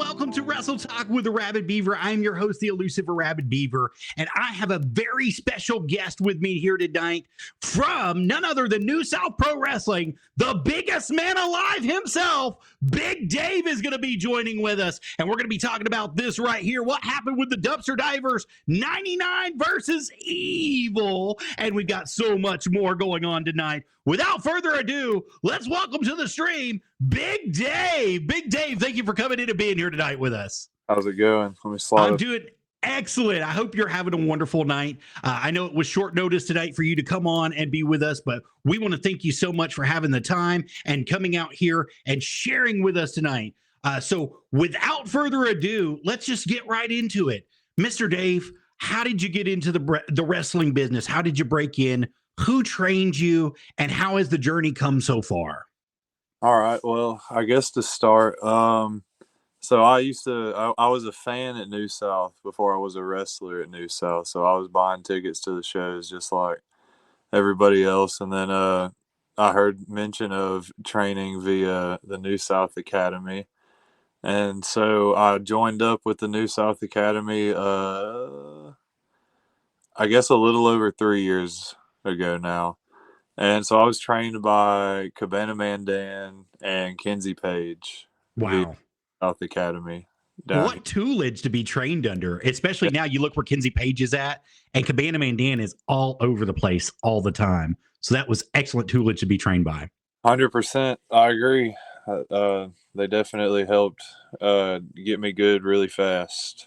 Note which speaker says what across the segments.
Speaker 1: welcome to Wrestle Talk with Arabbidb3aver. I'm your host, the elusive Arabbidb3aver, and I have a very special guest with me here tonight from none other than New South Pro Wrestling. The biggest man alive himself, Big Dave, is going to be joining with us, and we're going to be talking about this right here. What happened with the Dumpster Divers 99 versus Evil, and we've got so much more going on tonight. Without further ado, let's welcome to the stream Big Dave. Big Dave, thank you for coming in and being here tonight with us.
Speaker 2: How's it going? Let me slide.
Speaker 1: I'm doing excellent. I hope you're having a wonderful night. I know it was short notice tonight for you to come on and be with us, but we want to thank you so much for having the time and coming out here and sharing with us tonight. So without further ado, let's just get right into it. Mr. Dave, how did you get into the wrestling business? How did you break in? Who trained you, and how has the journey come so far?
Speaker 2: All right. Well, I guess to start, so I was a fan at New South before I was a wrestler at New South. So I was buying tickets to the shows just like everybody else. And then I heard mention of training via the New South Academy. And so I joined up with the New South Academy, I guess a little over 3 years ago now. And so I was trained by Cabana Man Dan and Kenzie Page.
Speaker 1: Wow.
Speaker 2: South Academy.
Speaker 1: What tutelage to be trained under, especially now you look where Kenzie Page is at, and Cabana Man Dan is all over the place all the time. So that was excellent tutelage to be trained by.
Speaker 2: 100%. I agree. They definitely helped get me good really fast.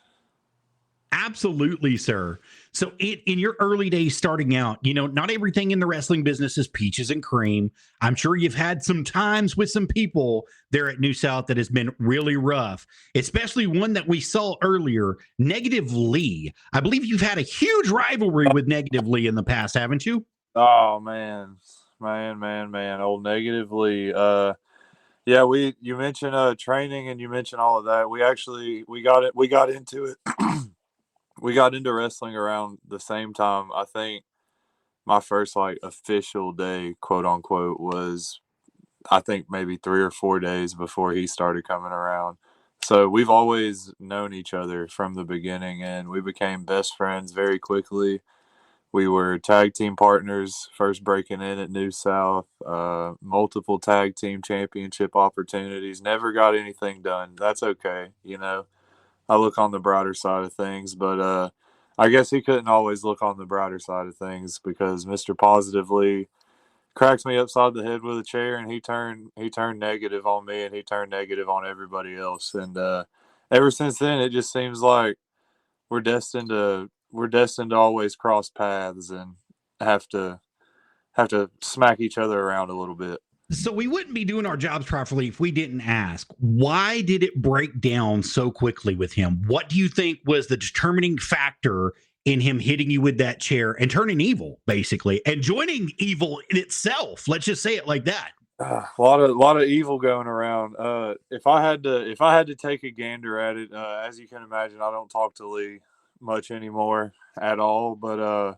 Speaker 1: Absolutely, sir. So in your early days starting out, you know, not everything in the wrestling business is peaches and cream. I'm sure you've had some times with some people there at New South that has been really rough, especially one that we saw earlier, Negative Lee. I believe you've had a huge rivalry with Negative Lee in the past, haven't you?
Speaker 2: Oh, man. Old Negative Lee. Yeah, you mentioned training and you mentioned all of that. We got into it. We got into wrestling around the same time. I think my first like official day, quote unquote, was I think maybe 3 or 4 days before he started coming around. So we've always known each other from the beginning, and we became best friends very quickly. We were tag team partners, first breaking in at New South, multiple tag team championship opportunities. Never got anything done. That's okay, you know. I look on the brighter side of things, but I guess he couldn't always look on the brighter side of things because Mr. Positively cracked me upside the head with a chair, and he turned negative on me, and he turned negative on everybody else. And ever since then, it just seems like we're destined to always cross paths and have to smack each other around a little bit.
Speaker 1: So we wouldn't be doing our jobs properly if we didn't ask, why did it break down so quickly with him? What do you think was the determining factor in him hitting you with that chair and turning evil, basically, and joining evil in itself? Let's just say it like that.
Speaker 2: A lot of evil going around. If I had to take a gander at it, as you can imagine, I don't talk to Lee much anymore at all. But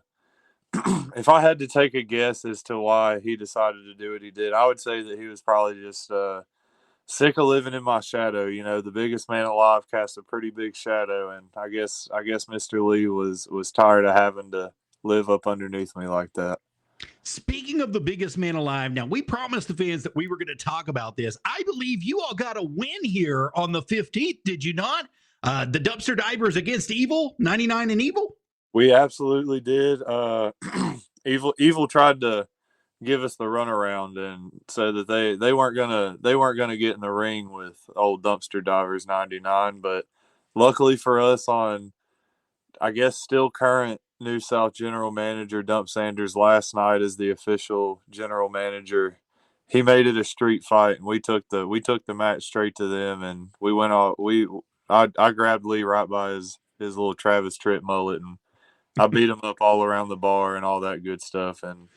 Speaker 2: if I had to take a guess as to why he decided to do what he did, I would say that he was probably just sick of living in my shadow. You know, the biggest man alive casts a pretty big shadow, and I guess Mr. Lee was tired of having to live up underneath me like that.
Speaker 1: Speaking of the biggest man alive, now we promised the fans that we were going to talk about this. I believe you all got a win here on the 15th, did you not? The Dumpster Divers against Evil, 99 and Evil?
Speaker 2: We absolutely did. Evil tried to give us the runaround and said that they weren't gonna get in the ring with old Dumpster Divers 99. But luckily for us, on I guess still current New South general manager Dump Sanders last night as the official general manager, he made it a street fight, and we took the match straight to them, and we went all I grabbed Lee right by his little Travis Tritt mullet, and I beat him up all around the bar and all that good stuff. And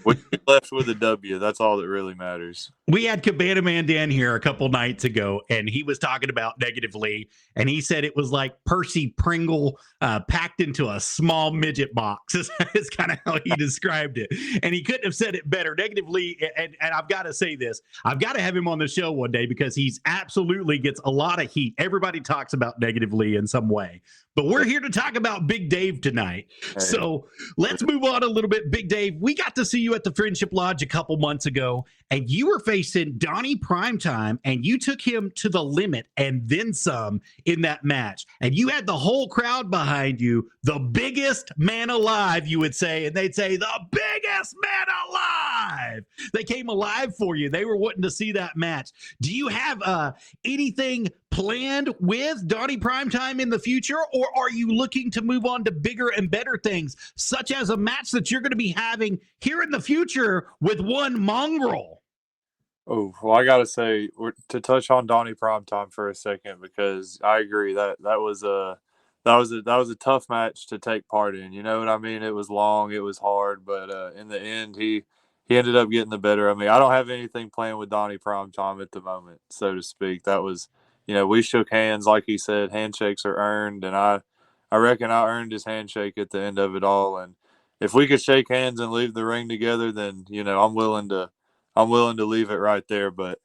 Speaker 2: We left with a W. That's all that really matters.
Speaker 1: We had Cabana Man Dan here a couple nights ago, and he was talking about negatively, and he said it was like Percy Pringle packed into a small midget box. Is kind of how he described it, and he couldn't have said it better. Negatively, and I've got to say this, I've got to have him on the show one day because he's absolutely gets a lot of heat. Everybody talks about negatively in some way, but we're here to talk about Big Dave tonight.
Speaker 2: Hey.
Speaker 1: So let's move on a little bit. Big Dave, we got to see you at the Friendship Lodge a couple months ago, and you were facing Donnie Primetime, and you took him to the limit and then some in that match. And you had the whole crowd behind you, the biggest man alive, you would say, and they'd say, the biggest man alive. They came alive for you. They were wanting to see that match. Do you have anything planned with Donnie Primetime in the future, or are you looking to move on to bigger and better things, such as a match that you're going to be having here in the future with one Mongrel?
Speaker 2: Oh, well, I got to say, to touch on Donnie Primetime for a second, because I agree that was a tough match to take part in. You know what I mean? It was long, it was hard, but in the end, he ended up getting the better of me. I don't have anything planned with Donnie Primetime at the moment, so to speak. That was, we shook hands, like he said. Handshakes are earned, and I reckon I earned his handshake at the end of it all. And if we could shake hands and leave the ring together, then I'm willing to leave it right there. But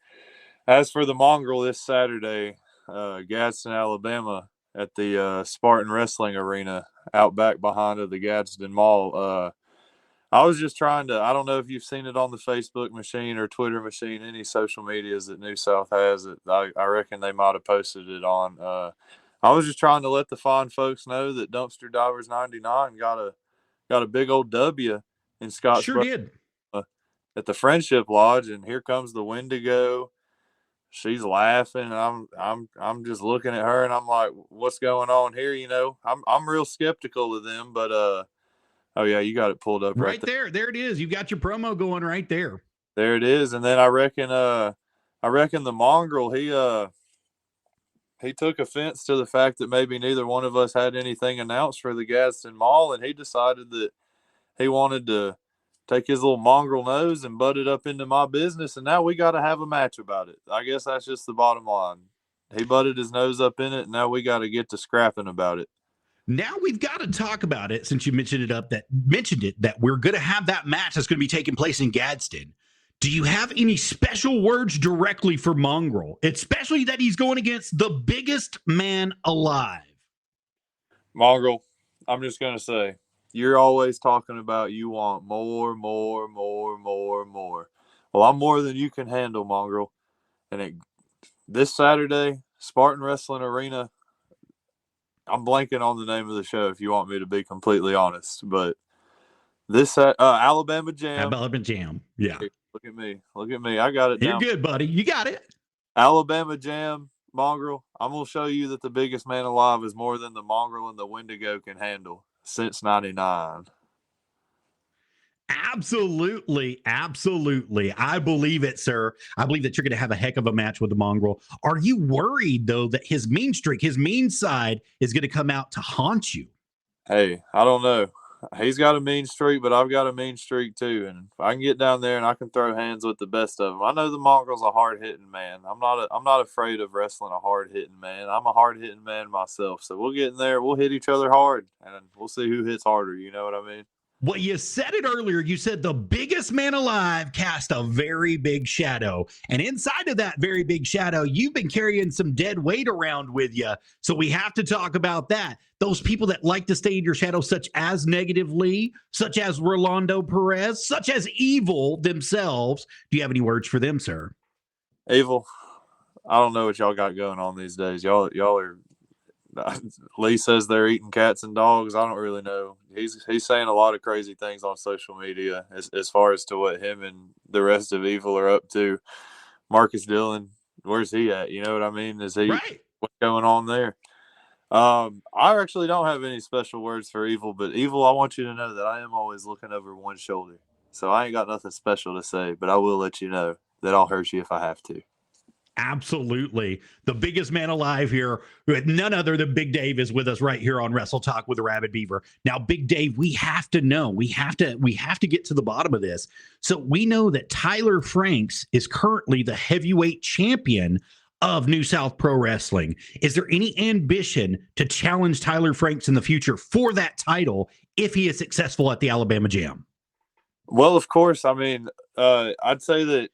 Speaker 2: as for the Mongrel this Saturday, Gadsden, Alabama, at the Spartan Wrestling Arena out back behind of the Gadsden Mall, I was just trying to, I don't know if you've seen it on the Facebook machine or Twitter machine, any social medias that New South has. I reckon they might have posted it on. I was just trying to let the fine folks know that Dumpster Divers 99 got a big old W in Scottsboro.
Speaker 1: Sure did.
Speaker 2: At the Friendship Lodge, and here comes the Wendigo. She's laughing, and I'm just looking at her, and I'm like, "What's going on here?" I'm real skeptical of them, but oh yeah, you got it pulled up
Speaker 1: right there. There it is. You got your promo going right there.
Speaker 2: There it is, and then I reckon the Mongrel he took offense to the fact that maybe neither one of us had anything announced for the Gadsden Mall, and he decided that he wanted to take his little mongrel nose and butt it up into my business, and now we got to have a match about it. I guess that's just the bottom line. He butted his nose up in it, and now we got to get to scrapping about it.
Speaker 1: Now we've got to talk about it, since you mentioned it, that we're going to have that match that's going to be taking place in Gadsden. Do you have any special words directly for Mongrel, especially that he's going against the biggest man alive?
Speaker 2: Mongrel, I'm just going to say, you're always talking about you want more. Well, I'm more than you can handle, Mongrel. And this Saturday, Spartan Wrestling Arena, I'm blanking on the name of the show if you want me to be completely honest. But this Alabama Jam.
Speaker 1: Alabama Jam, yeah.
Speaker 2: Hey, look at me. I got it
Speaker 1: You're
Speaker 2: down.
Speaker 1: good, buddy. You got it.
Speaker 2: Alabama Jam, Mongrel. I'm going to show you that the biggest man alive is more than the Mongrel and the Wendigo can handle. Since 99.
Speaker 1: Absolutely. I believe it, sir. I believe that you're going to have a heck of a match with the Mongrel. Are you worried, though, that his mean streak, his mean side is going to come out to haunt you?
Speaker 2: Hey, I don't know. He's got a mean streak, but I've got a mean streak too. And if I can get down there and I can throw hands with the best of them, I know the Mongrel's a hard-hitting man. I'm not afraid of wrestling a hard-hitting man. I'm a hard-hitting man myself. So we'll get in there. We'll hit each other hard, and we'll see who hits harder. You know what I mean?
Speaker 1: Well, you said it earlier. You said the biggest man alive cast a very big shadow. And inside of that very big shadow, you've been carrying some dead weight around with you. So we have to talk about that. Those people that like to stay in your shadow, such as Negatively, such as Rolando Perez, such as Evil themselves. Do you have any words for them, sir?
Speaker 2: Evil, I don't know what y'all got going on these days. Y'all are. Lee says they're eating cats and dogs. I don't really know. He's saying a lot of crazy things on social media as far as to what him and the rest of Evil are up to. Marcus Dillon, where's he at? You know what I mean? Is he
Speaker 1: right?
Speaker 2: What's going on there? I actually don't have any special words for Evil, but Evil, I want you to know that I am always looking over one shoulder. So I ain't got nothing special to say, but I will let you know that I'll hurt you if I have to.
Speaker 1: Absolutely. The biggest man alive here, none other than Big Dave, is with us right here on Wrestle Talk with the Rabid Beaver. Now, Big Dave, we have to know, we have to get to the bottom of this. So we know that Tyler Franks is currently the heavyweight champion of New South Pro Wrestling. Is there any ambition to challenge Tyler Franks in the future for that title if he is successful at the Alabama Jam?
Speaker 2: Well, of course. I mean, I'd say that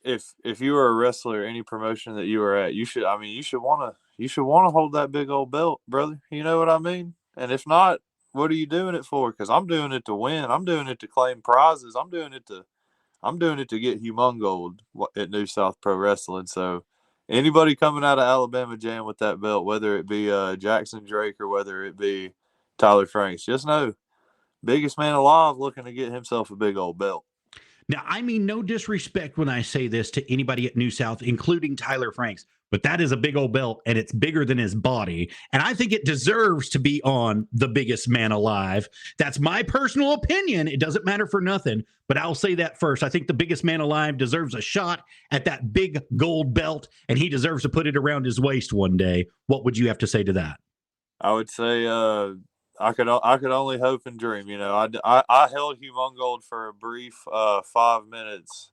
Speaker 2: if you were a wrestler, any promotion that you were at, you should want to hold that big old belt, brother. You know what I mean? And if not, what are you doing it for? Because I'm doing it to win. I'm doing it to claim prizes. I'm doing it to get humongold at New South Pro Wrestling. So anybody coming out of Alabama Jam with that belt, whether it be Jackson Drake or whether it be Tyler Franks, just know, biggest man alive looking to get himself a big old belt.
Speaker 1: Now, I mean no disrespect when I say this to anybody at New South, including Tyler Franks, but that is a big old belt and it's bigger than his body. And I think it deserves to be on the biggest man alive. That's my personal opinion. It doesn't matter for nothing, but I'll say that first. I think the biggest man alive deserves a shot at that big gold belt, and he deserves to put it around his waist one day. What would you have to say to that?
Speaker 2: I would say I could only hope and dream. You know, I held humongold for a brief 5 minutes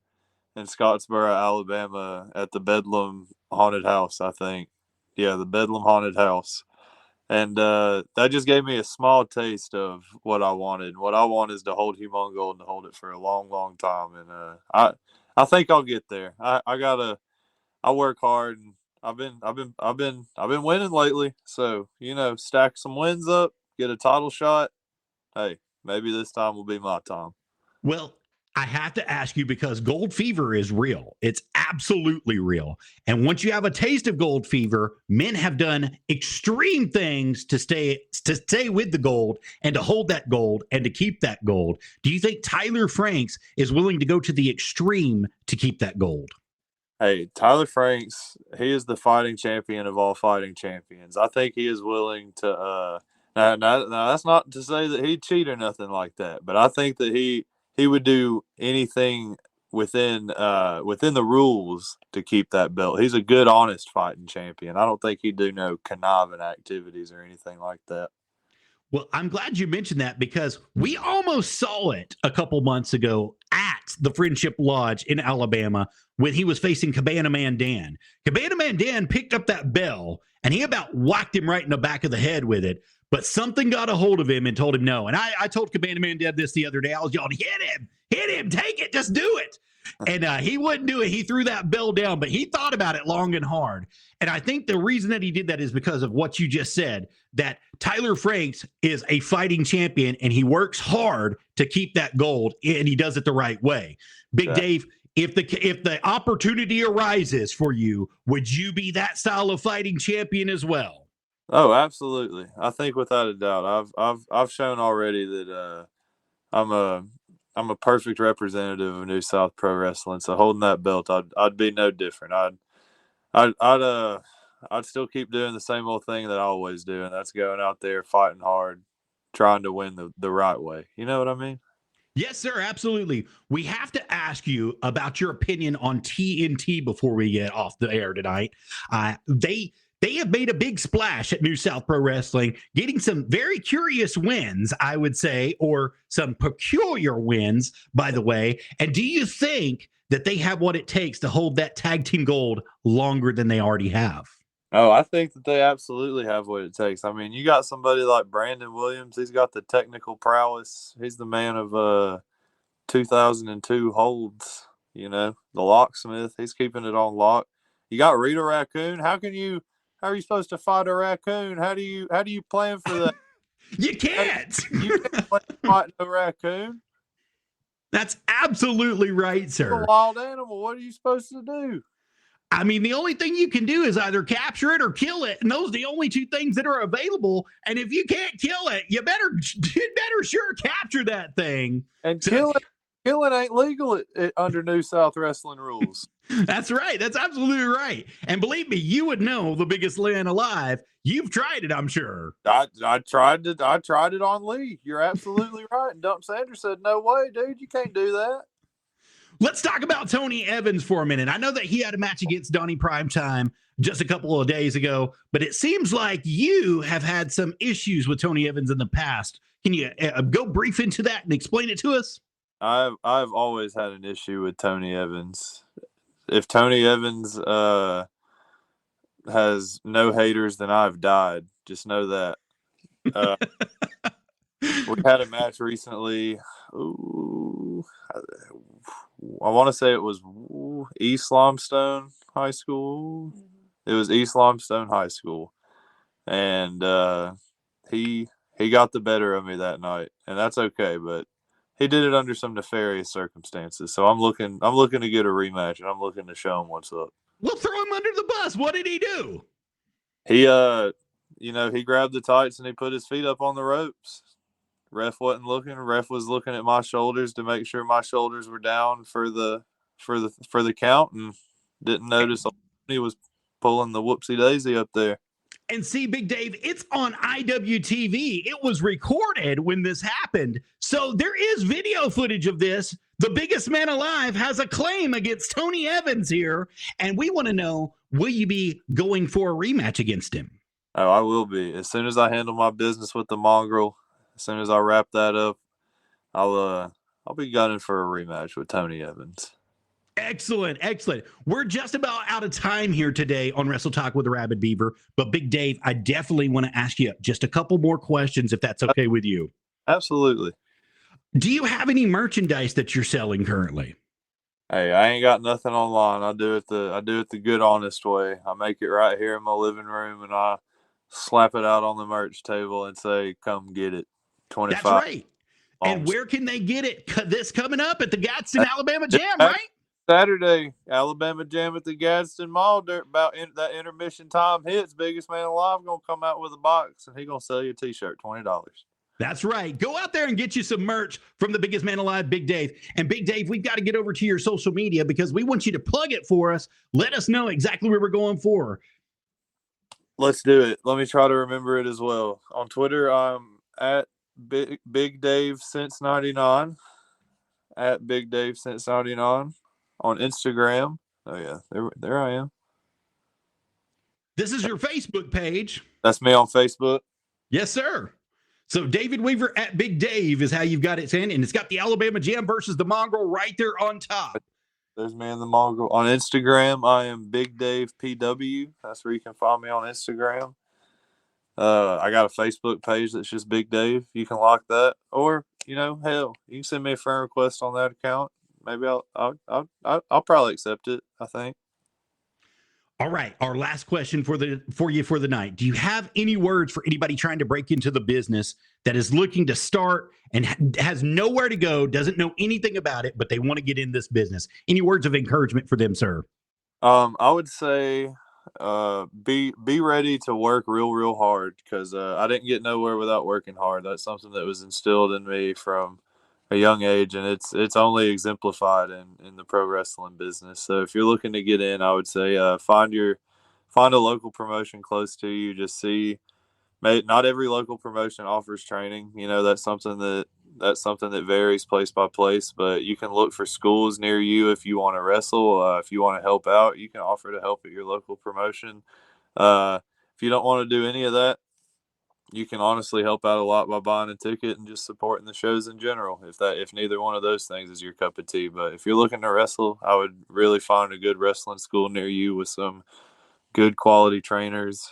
Speaker 2: in Scottsboro, Alabama, at the Bedlam Haunted House. I think, yeah, the Bedlam Haunted House, and that just gave me a small taste of what I wanted. What I want is to hold humongold and to hold it for a long, long time. And I think I'll get there. I work hard, and I've been winning lately. So, you know, stack some wins up, get a title shot. Hey, maybe this time will be my time.
Speaker 1: Well, I have to ask you because gold fever is real. It's absolutely real. And once you have a taste of gold fever, men have done extreme things to stay with the gold and to hold that gold and to keep that gold. Do you think Tyler Franks is willing to go to the extreme to keep that gold?
Speaker 2: Hey, Tyler Franks, he is the fighting champion of all fighting champions. I think he is willing to now that's not to say that he'd cheat or nothing like that, but I think that he would do anything within the rules to keep that belt. He's a good, honest fighting champion. I don't think he'd do no conniving activities or anything like that.
Speaker 1: Well, I'm glad you mentioned that because we almost saw it a couple months ago at the Friendship Lodge in Alabama when he was facing Cabana Man Dan. Cabana Man Dan picked up that bell and he about whacked him right in the back of the head with it. But something got a hold of him and told him no. And I told Cabana Man Dan this the other day. I was yelling, hit him, take it, just do it. And he wouldn't do it. He threw that bell down, but he thought about it long and hard. And I think the reason that he did that is because of what you just said, that Tyler Franks is a fighting champion and he works hard to keep that gold, and he does it the right way. Big
Speaker 2: Yeah.
Speaker 1: Dave, if the opportunity arises for you, would you be that style of fighting champion as well?
Speaker 2: Oh, absolutely. I think without a doubt, I've shown already that I'm a perfect representative of New South Pro Wrestling. So holding that belt, I'd be no different. I'd still keep doing the same old thing that I always do, and that's going out there fighting hard, trying to win the right way. You know what I mean?
Speaker 1: Yes, sir, absolutely. We have to ask you about your opinion on TNT before we get off the air tonight. They have made a big splash at New South Pro Wrestling, getting some very curious wins, I would say, or some peculiar wins, by the way. And do you think that they have what it takes to hold that tag team gold longer than they already have?
Speaker 2: Oh, I think that they absolutely have what it takes. I mean, you got somebody like Brandon Williams. He's got the technical prowess. He's the man of 2002 holds, you know, the locksmith. He's keeping it on lock. You got Rita Raccoon. How are you supposed to fight a raccoon? How do you plan for that?
Speaker 1: You can't.
Speaker 2: You can't play to fight no raccoon.
Speaker 1: That's absolutely right,
Speaker 2: It's
Speaker 1: sir.
Speaker 2: a wild animal. What are you supposed to do?
Speaker 1: I mean, the only thing you can do is either capture it or kill it. And those are the only two things that are available. And if you can't kill it, you better sure capture that thing.
Speaker 2: And
Speaker 1: So-
Speaker 2: killing ain't legal under New South Wrestling rules.
Speaker 1: That's right. That's absolutely right. And believe me, you would know the biggest land alive. You've tried it, I'm sure.
Speaker 2: I tried it on Lee. You're absolutely right. And Dump Sanders said, "No way, dude, you can't do that."
Speaker 1: Let's talk about Tony Evans for a minute. I know that he had a match against Donnie Primetime just a couple of days ago, but it seems like you have had some issues with Tony Evans in the past. Can you go brief into that and explain it to us?
Speaker 2: I've always had an issue with Tony Evans. If Tony Evans has no haters, then I've died. Just know that. We had a match recently. Ooh, I want to say it was East Limestone High School. It was East Limestone High School, and he got the better of me that night, and that's okay. But he did it under some nefarious circumstances. So I'm looking to get a rematch, and I'm looking to show him what's up.
Speaker 1: We'll throw him under the bus. What did he do?
Speaker 2: He he grabbed the tights and he put his feet up on the ropes. Ref wasn't looking. Ref was looking at my shoulders to make sure my shoulders were down for the count, and didn't notice he was pulling the whoopsie daisy up there.
Speaker 1: And see, Big Dave, it's on IWTV. It was recorded when this happened. So there is video footage of this. The biggest man alive has a claim against Tony Evans here. And we want to know, will you be going for a rematch against him?
Speaker 2: Oh, I will be. As soon as I handle my business with the mongrel, as soon as I wrap that up, I'll be gunning for a rematch with Tony Evans.
Speaker 1: Excellent, excellent. We're just about out of time here today on Wrestle Talk with Arabbidb3aver. But Big Dave, I definitely want to ask you just a couple more questions, if that's okay with you.
Speaker 2: Absolutely.
Speaker 1: Do you have any merchandise that you're selling currently?
Speaker 2: Hey, I ain't got nothing online. I do it the good, honest way. I make it right here in my living room, and I slap it out on the merch table and say, "Come get it." 25.
Speaker 1: That's right. And where can they get it? This coming up at the Gadsden, Alabama Jam, right?
Speaker 2: Saturday, Alabama Jam at the Gadsden Mall. About that intermission time hits, biggest man alive gonna come out with a box, and he gonna sell you a T-shirt, $20.
Speaker 1: That's right. Go out there and get you some merch from the biggest man alive, Big Dave. And Big Dave, we've got to get over to your social media because we want you to plug it for us. Let us know exactly where we're going for.
Speaker 2: Let's do it. Let me try to remember it as well. On Twitter, I'm at Big Dave since 99. At Big Dave since 99. On Instagram. Oh yeah, there I am.
Speaker 1: This is your Facebook page.
Speaker 2: That's me on Facebook.
Speaker 1: Yes, sir. So David Weaver at Big Dave is how you've got it in, and it's got the Alabama Jam versus the Mongrel right there on top.
Speaker 2: There's me and the Mongrel. On Instagram, I am Big Dave PW. That's where you can find me on Instagram. I got a Facebook page that's just Big Dave. You can lock that, or hell, you can send me a friend request on that account. Maybe I'll probably accept it, I think.
Speaker 1: All right. Our last question for you for the night. Do you have any words for anybody trying to break into the business that is looking to start and has nowhere to go, doesn't know anything about it, but they want to get in this business? Any words of encouragement for them, sir?
Speaker 2: I would say be ready to work real hard, because I didn't get nowhere without working hard. That's something that was instilled in me from a young age, and it's only exemplified in the pro wrestling business. So if you're looking to get in, I would say find a local promotion close to you. Just see, not every local promotion offers training. That's something that varies place by place, but you can look for schools near you if you want to wrestle. If you want to help out, you can offer to help at your local promotion. If you don't want to do any of that, you can honestly help out a lot by buying a ticket and just supporting the shows in general, if neither one of those things is your cup of tea. But if you're looking to wrestle, I would really find a good wrestling school near you with some good quality trainers,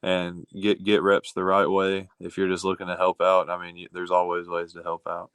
Speaker 2: and get reps the right way. If you're just looking to help out, there's always ways to help out,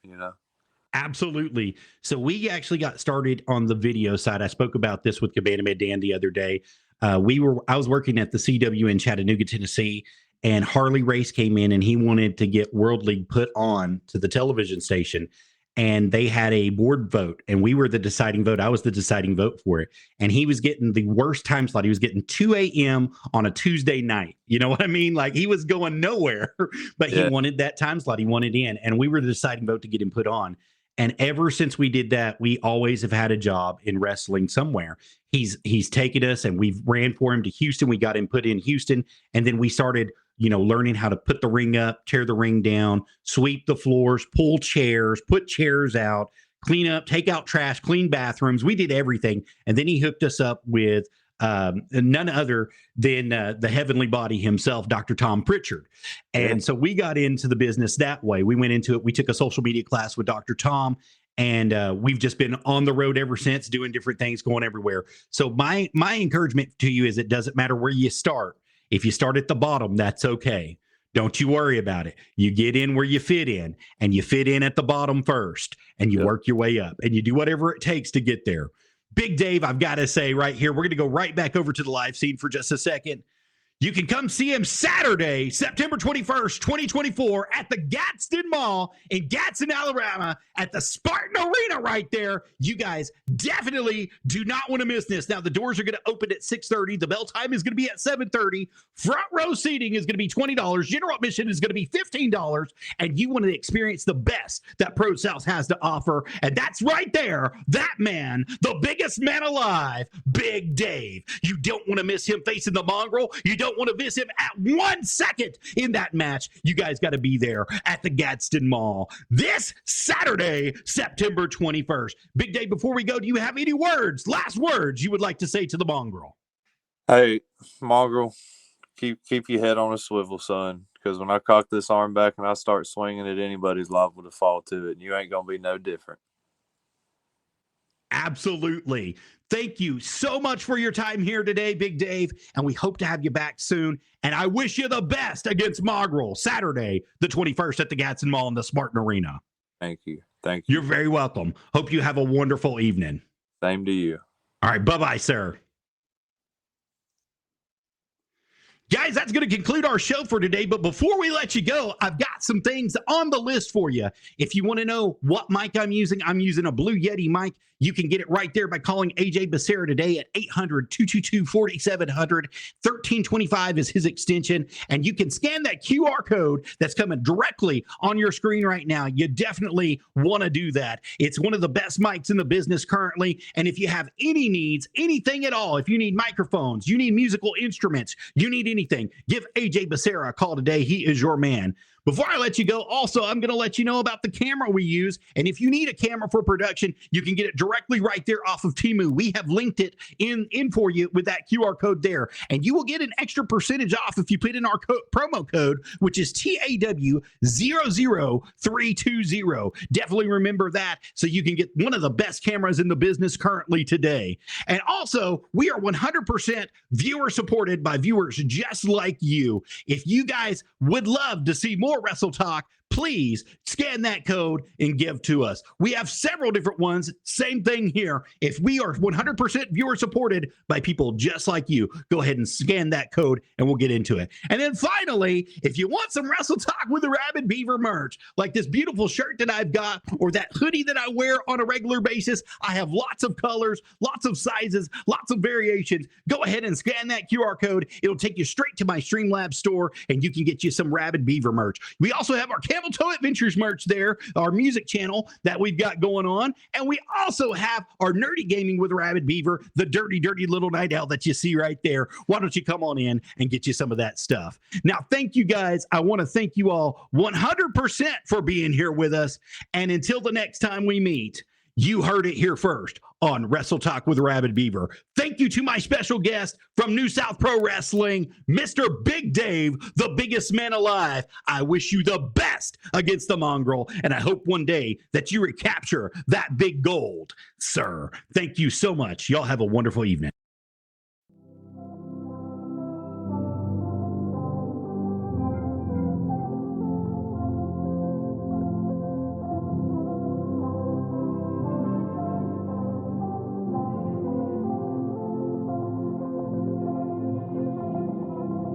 Speaker 1: Absolutely. So we actually got started on the video side. I spoke about this with Cabana Med Dan the other day. I was working at the CW in Chattanooga, Tennessee, and Harley Race came in and he wanted to get World League put on to the television station. And they had a board vote, and we were the deciding vote. I was the deciding vote for it. And he was getting the worst time slot. He was getting 2 a.m. on a Tuesday night. You know what I mean? Like, he was going nowhere, but he wanted that time slot. He wanted in, and we were the deciding vote to get him put on. And ever since we did that, we always have had a job in wrestling somewhere. He's taken us, and we've ran for him to Houston. We got him put in Houston, and then we started learning how to put the ring up, tear the ring down, sweep the floors, pull chairs, put chairs out, clean up, take out trash, clean bathrooms. We did everything. And then he hooked us up with none other than the heavenly body himself, Dr. Tom Pritchard. And so we got into the business that way. We went into it. We took a social media class with Dr. Tom, and we've just been on the road ever since, doing different things, going everywhere. So my encouragement to you is, it doesn't matter where you start. If you start at the bottom, that's okay. Don't you worry about it. You get in where you fit in, and you fit in at the bottom first, and you work your way up, and you do whatever it takes to get there. Big Dave, I've got to say right here, we're going to go right back over to the live scene for just a second. You can come see him Saturday, September 21st, 2024 at the Gadsden Mall in Gadsden, Alabama, at the Spartan Arena right there. You guys definitely do not want to miss this. Now, the doors are going to open at 6:30. The bell time is going to be at 7:30. Front row seating is going to be $20. General admission is going to be $15. And you want to experience the best that Pro South has to offer. And that's right there, that man, the biggest man alive, Big Dave. You don't want to miss him facing the mongrel. You don't want to miss him at 1 second in that match. You guys got to be there at the Gadsden Mall this Saturday, September 21st. Big Dave, before we go, do you have any last words you would like to say to the mongrel?
Speaker 2: Hey, mongrel, keep your head on a swivel, son, because when I cock this arm back and I start swinging it, anybody's liable to fall to it, and you ain't going to be no different.
Speaker 1: Absolutely. Thank you so much for your time here today, Big Dave, and we hope to have you back soon. And I wish you the best against Mongrel Saturday, the 21st at the Gadsden Mall in the Spartan Arena.
Speaker 2: Thank you. Thank you.
Speaker 1: You're very welcome. Hope you have a wonderful evening.
Speaker 2: Same to you.
Speaker 1: All right. Bye-bye, sir. Guys, that's going to conclude our show for today. But before we let you go, I've got some things on the list for you. If you want to know what mic I'm using a Blue Yeti mic. You can get it right there by calling AJ3aver today at 800-222-4700. 1325 is his extension. And you can scan that QR code that's coming directly on your screen right now. You definitely want to do that. It's one of the best mics in the business currently. And if you have any needs, anything at all, if you need microphones, you need musical instruments, you need anything, give AJ3aver a call today. He is your man. Before I let you go, also, I'm going to let you know about the camera we use. And if you need a camera for production, you can get it directly right there off of Temu. We have linked it in for you with that QR code there. And you will get an extra percentage off if you put in our promo code, which is TAW00320. Definitely remember that so you can get one of the best cameras in the business currently today. And also, we are 100% viewer supported by viewers just like you. If you guys would love to see more Wrestle Talk, please scan that code and give to us. We have several different ones. Same thing here. If we are 100% viewer supported by people just like you, go ahead and scan that code and we'll get into it. And then finally, if you want some Wrestle Talk with the Arabbidb3aver merch, like this beautiful shirt that I've got or that hoodie that I wear on a regular basis, I have lots of colors, lots of sizes, lots of variations. Go ahead and scan that QR code. It'll take you straight to my Streamlabs store and you can get you some Arabbidb3aver merch. We also have our Camel Toe Adventures merch there, our music channel that we've got going on. And we also have our Nerdy Gaming with Arabbidb3aver, the dirty little night owl that you see right there. Why don't you come on in and get you some of that stuff? Now, thank you guys. I want to thank you all 100% for being here with us. And until the next time we meet, you heard it here first on Wrestle Talk with Arabbidb3aver. Thank you to my special guest from New South Pro Wrestling, Mr. Big Dave, the biggest man alive. I wish you the best against the mongrel, and I hope one day that you recapture that big gold, sir. Thank you so much. Y'all have a wonderful evening.